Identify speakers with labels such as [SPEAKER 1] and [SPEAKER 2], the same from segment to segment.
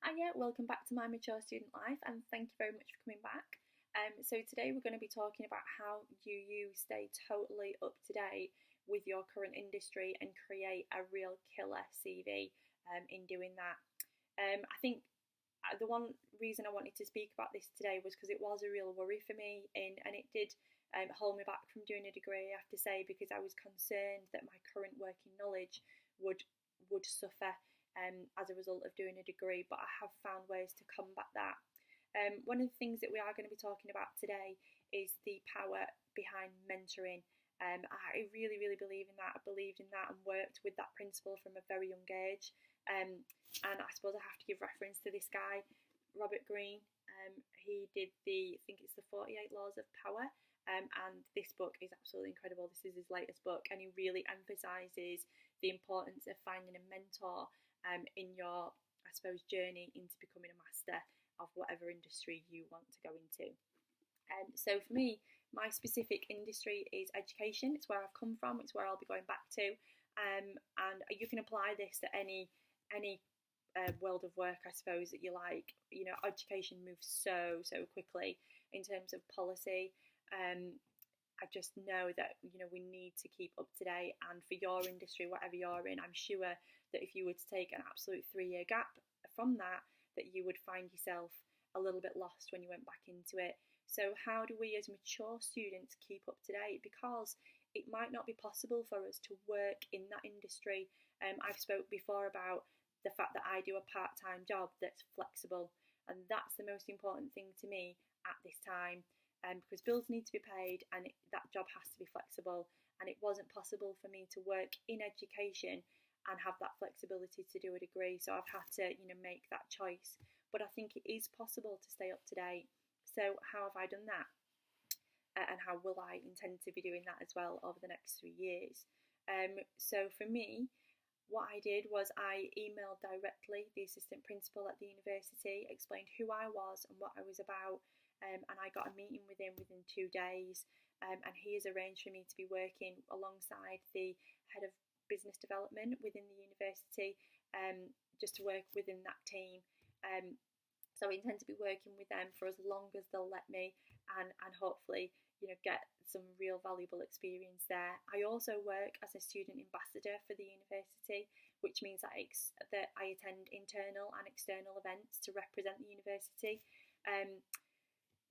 [SPEAKER 1] Hiya, welcome back to My Mature Student Life, and thank you very much for coming back. So today we're going to be talking about how you stay totally up to date with your current industry and create a real killer CV in doing that. I think the one reason I wanted to speak about this today was because it was a real worry for me, and it did hold me back from doing a degree, I have to say, because I was concerned that my current working knowledge would suffer as a result of doing a degree, but I have found ways to combat that. One of the things that we are going to be talking about today is the power behind mentoring. I really, really believe in that. I believed in that and worked with that principle from a very young age. And I suppose I have to give reference to this guy, Robert Greene. He did I think it's the 48 Laws of Power. And this book is absolutely incredible. This is his latest book, and he really emphasises the importance of finding a mentor in your, I suppose, journey into becoming a master of whatever industry you want to go into. So for me, my specific industry is education. It's where I've come from. It's where I'll be going back to. And you can apply this to any world of work, I suppose, that you like. You know, education moves so quickly in terms of policy. I just know that, you know, we need to keep up to date, and for your industry, whatever you're in, I'm sure that if you were to take an absolute 3-year gap from that you would find yourself a little bit lost when you went back into it. So how do we as mature students keep up to date? Because it might not be possible for us to work in that industry. I've spoke before about the fact that I do a part-time job that's flexible, and that's the most important thing to me at this time. Because bills need to be paid, and that job has to be flexible, and it wasn't possible for me to work in education and have that flexibility to do a degree, so I've had to, you know, make that choice. But I think it is possible to stay up to date. So how have I done that? And how will I intend to be doing that as well over the next 3 years? So for me, what I did was I emailed directly the assistant principal at the university, explained who I was and what I was about, and I got a meeting with him within 2 days, and he has arranged for me to be working alongside the head of business development within the university, just to work within that team. So I intend to be working with them for as long as they'll let me, and hopefully, you know, get some real valuable experience there. I also work as a student ambassador for the university, which means that I attend internal and external events to represent the university,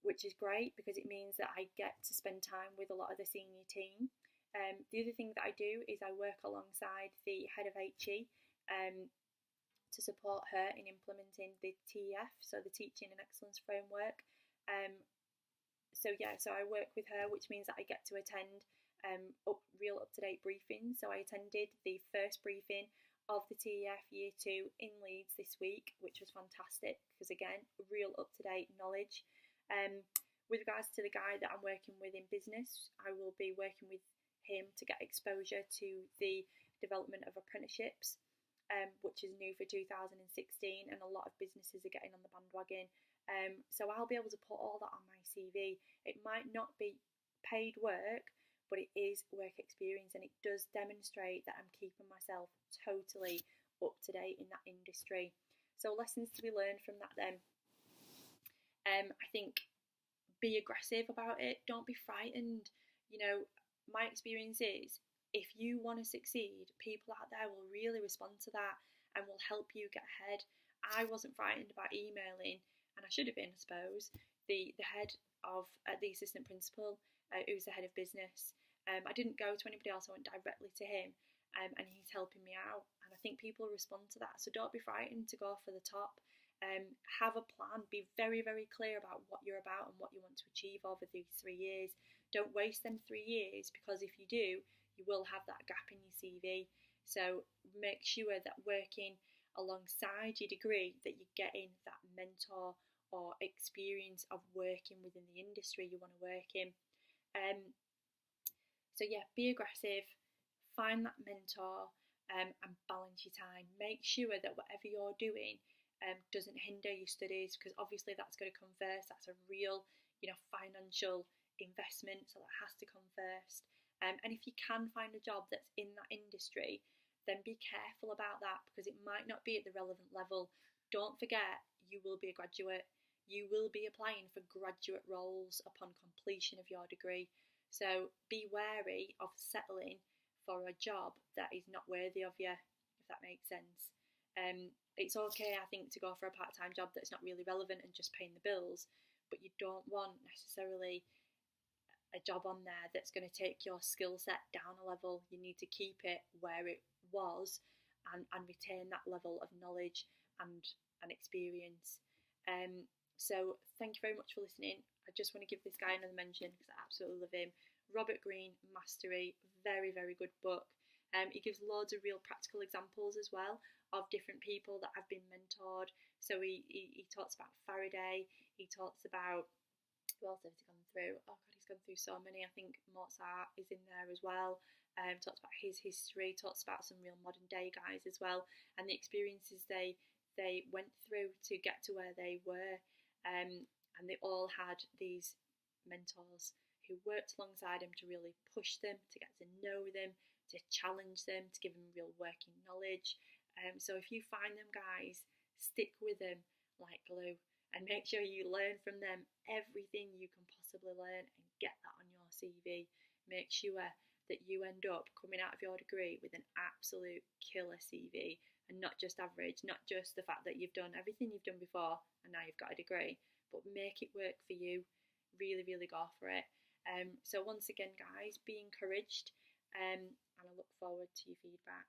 [SPEAKER 1] which is great because it means that I get to spend time with a lot of the senior team. The other thing that I do is I work alongside the head of HE to support her in implementing the TEF, so the Teaching and Excellence Framework. So I work with her, which means that I get to attend real up-to-date briefings. So I attended the first briefing of the TEF Year 2 in Leeds this week, which was fantastic because, again, real up-to-date knowledge. With regards to the guy that I'm working with in business, I will be working with him to get exposure to the development of apprenticeships, which is new for 2016, and a lot of businesses are getting on the bandwagon. So I'll be able to put all that on my CV. It might not be paid work, but it is work experience, and it does demonstrate that I'm keeping myself totally up to date in that industry. So lessons to be learned from that then. I think be aggressive about it. Don't be frightened. You know, my experience is if you want to succeed, people out there will really respond to that and will help you get ahead. I wasn't frightened about emailing, and I should have been, I suppose, the head of the assistant principal, who's the head of business. I didn't go to anybody else. I went directly to him, and he's helping me out. And I think people respond to that. So don't be frightened to go for the top. Have a plan. Be very, very clear about what you're about and what you want to achieve over these 3 years. Don't waste them 3 years, because if you do, you will have that gap in your CV. So make sure that working alongside your degree that you're getting that mentor or experience of working within the industry you want to work in. So be aggressive, find that mentor, and balance your time. Make sure that whatever you're doing doesn't hinder your studies, because obviously that's going to come first. That's a real, you know, financial investment, so that has to come first. And if you can find a job that's in that industry, then be careful about that, because it might not be at the relevant level, Don't forget, you will be a graduate. You will be applying for graduate roles upon completion of your degree. So be wary of settling for a job that is not worthy of you, if that makes sense. It's okay, I think, to go for a part-time job that's not really relevant and just paying the bills, but you don't want necessarily a job on there that's going to take your skill set down a level. You need to keep it where it was, and retain that level of knowledge and experience. So thank you very much for listening. I just want to give this guy another mention because I absolutely love him. Robert Greene, Mastery, very, very good book. He gives loads of real practical examples as well of different people that have been mentored. So he talks about Faraday, he talks about, who else has he gone through? Oh God, he's gone through so many. I think Mozart is in there as well. Talks about his history, talks about some real modern day guys as well, and the experiences they went through to get to where they were. And they all had these mentors who worked alongside them to really push them, to get to know them, to challenge them, to give them real working knowledge. So if you find them, guys, stick with them like glue, and make sure you learn from them everything you can possibly learn and get that on your CV. Make sure that you end up coming out of your degree with an absolute killer CV, and not just average, not just the fact that you've done everything you've done before and now you've got a degree, but make it work for you. Really, really go for it. So once again, guys, be encouraged, and I look forward to your feedback.